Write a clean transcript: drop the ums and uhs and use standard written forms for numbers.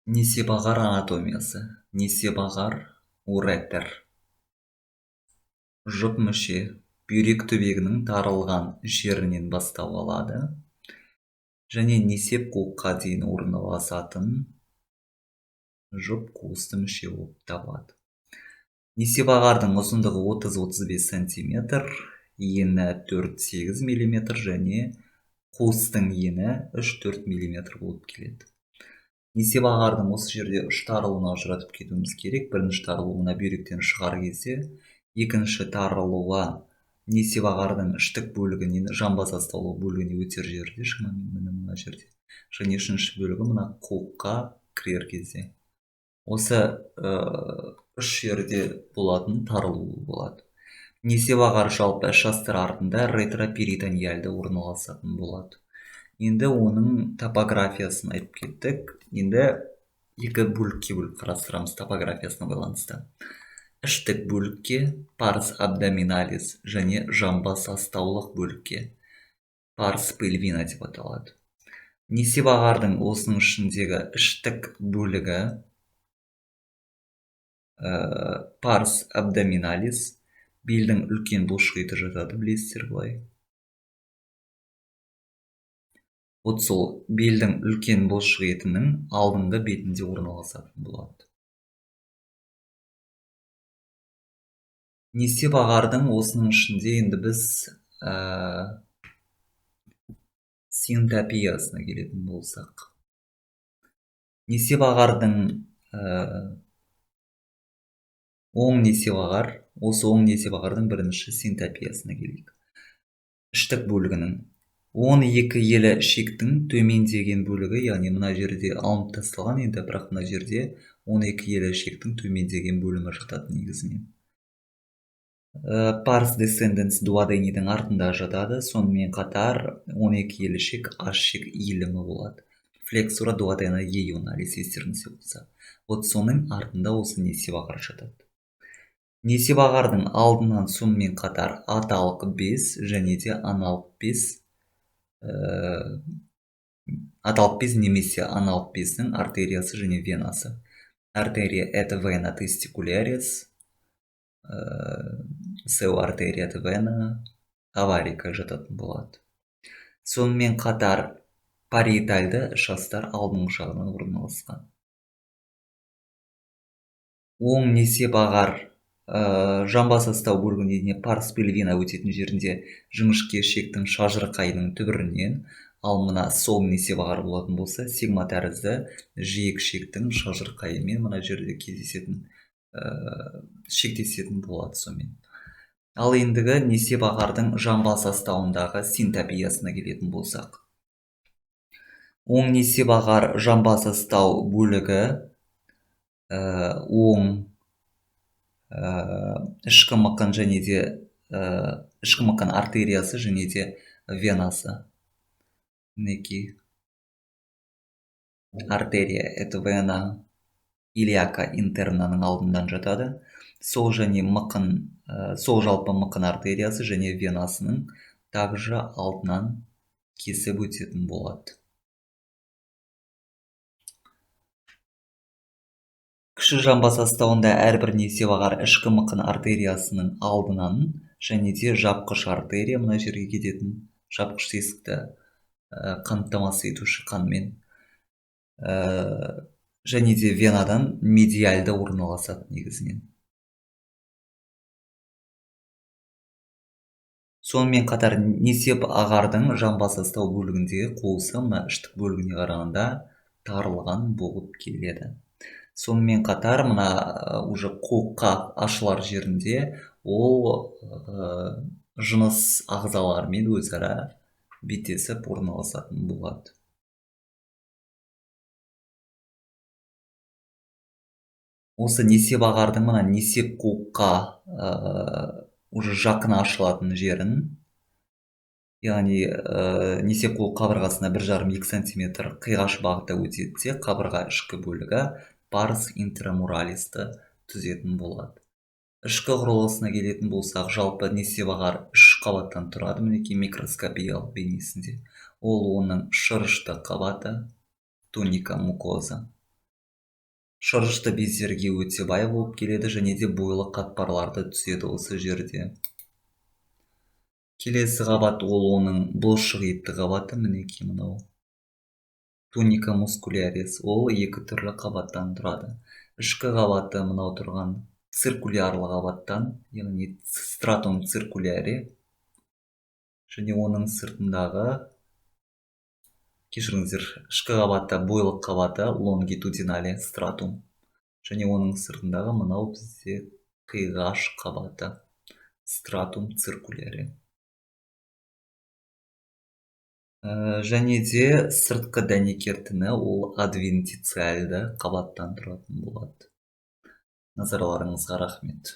Несебағар анатомиясы. Несебағар уретер. Жұп мүше бүйрек түбегінің тарылған жерінен бастау алады және несеп қуыққа дейін орналасатын жұп қуысты мүше болып табылады. Несебағардың ұзындығы 30-35 см, ені 4-8 мм және қуыстың ені 3-4 мм болып келеді. Несебағардың осы жерде үш тарылуына ажыратып кетуіміз керек. Бірінші тарылуына бүйректен шығар кезде, екінші тарылуы несебағардың іштік бөлігінен жамба састаулы бөлігіне өтер жерде, шамамен мына жерде. Және үшінші бөлігі мына қуыққа кірер кезде. Осы үш жерде болатын тарылу болады. Несебағар жалпы іш астыр артында ретроперитониальды орналасатын болады. Енді оның топографиясын айтып кеттік. Енді екі бөлікке қарастырамыз топографиясына байланысты. Іштік бөлікке парс абдоминалис және жамба састаулық бөлікке парс пельвина деп аталады. Несебағардың осының ішіндегі іштік бөлігі парс абдоминалис, белдің үлкен бұлшықеті жатады, білесіздер былай. Вот сол белдің үлкен бұлшық етінің алдыңғы бетінде орналасатын болады. Несебағардың осының ішінде енді біз синтопиясына келетін болсақ. Несебағардың оң несебағар, осы оң несебағардың бірінші синтопиясына келейік. Іштік бөлігінің 12 елі ішектің төмендеген бөлігі, яғни мына жерде алынып тасталған, енді бірақ мына жерде 12 елі ішектің төмендеген бөлімі жатады негізінен. Парс десценденс дуоденидің артында жатады, сонымен қатар 12 елі ішек аш ішек иілімі болады. Флексура дуодена еюналис естеріңізде болса. Вот соның артында осы несебағар жатады. Несебағардың алдынан сонымен қатар аталық без және де аналық без, аталық без немесе аналық бездің артериясы және венасы. Артерия это вена тестикулярис, сеу артерия это вена аварика жататын болады. Сонымен қатар париетальды іш астар алдыңғы жағынан орналасқан. Оң несебағар жамба састау бөлігіне парс пельвина өтетін жерінде жіңішке ішектің шажырқайының түбірінен, ал мына сол несебағар болатын болса, сигма тәрізді жиек ішектің шажырқайымен мына жерде кездесетін, шектесетін болады сонымен. Ал ендігі несебағардың жамба састауындағы синтопиясына келетін болсақ. Оң несебағар жамба састау бөлігі оң ішкі мықын және де ішкі мықын артериясы және де венасы. Мінекей. Артерия это вена илиака интернаның алдынан жатады. Сол және мықын, сол жалпы мықын артериясы және венасының также алдынан кесіп өтетін болады. Кіші жамба састауында әрбір несебағар ішкі мықын артериясының алдынан және де жапқыш артерия, мына жерге кететін жапқыш тесікті қамтамасыз етуші қанмен, және де венадан медиальды орналасады негізінен. Сонымен қатар несебағардың жамба састау бөлігіндегі қуысы мына іштік бөлігіне қарағанда тарылған болып келеді. Сонымен қатар мына уже қуыққа ашылар жерінде ол жыныс ағзалармен өзара беттесіп орналасатын болады. Осы несебағардың мына несеп қуыққа уже жақын ашылатын жерін, яғни несеп қуық қабырғасына 1,5-2 см қиғаш бағытта өтетсе, қабырға ішкі бөлігі парс интрамуралисті түзетін болады. Ішкі құрылысына келетін болсақ, жалпы несебағар 3 қабаттан тұрады, мінекей микроскопиялық бейнесінде. Ол оның шырышты қабаты, туника мукоза. шырышты бездерге өте бай болып келеді және де бойлы қатпарларды түзеді осы жерде. Келесі қабат ол оның бұлшық етті қабаты, мінекей мынау. Туника мускулярис, ол екі түрлі қабаттан тұрады. Ішкі қабаты мынау тұрған циркулярлы қабаттан, яғни стратум циркуляре, және оның сыртындағы, кешіріңіздер, ішкі қабатта бойлық қабаты лонгитудинале стратум, және оның сыртындағы мынау бізде қиғаш қабаты стратум циркуляре. Және де сыртқы дәнекер тіні ол адвентициальды қабаттан тұратын болады. Назарларыңызға рахмет.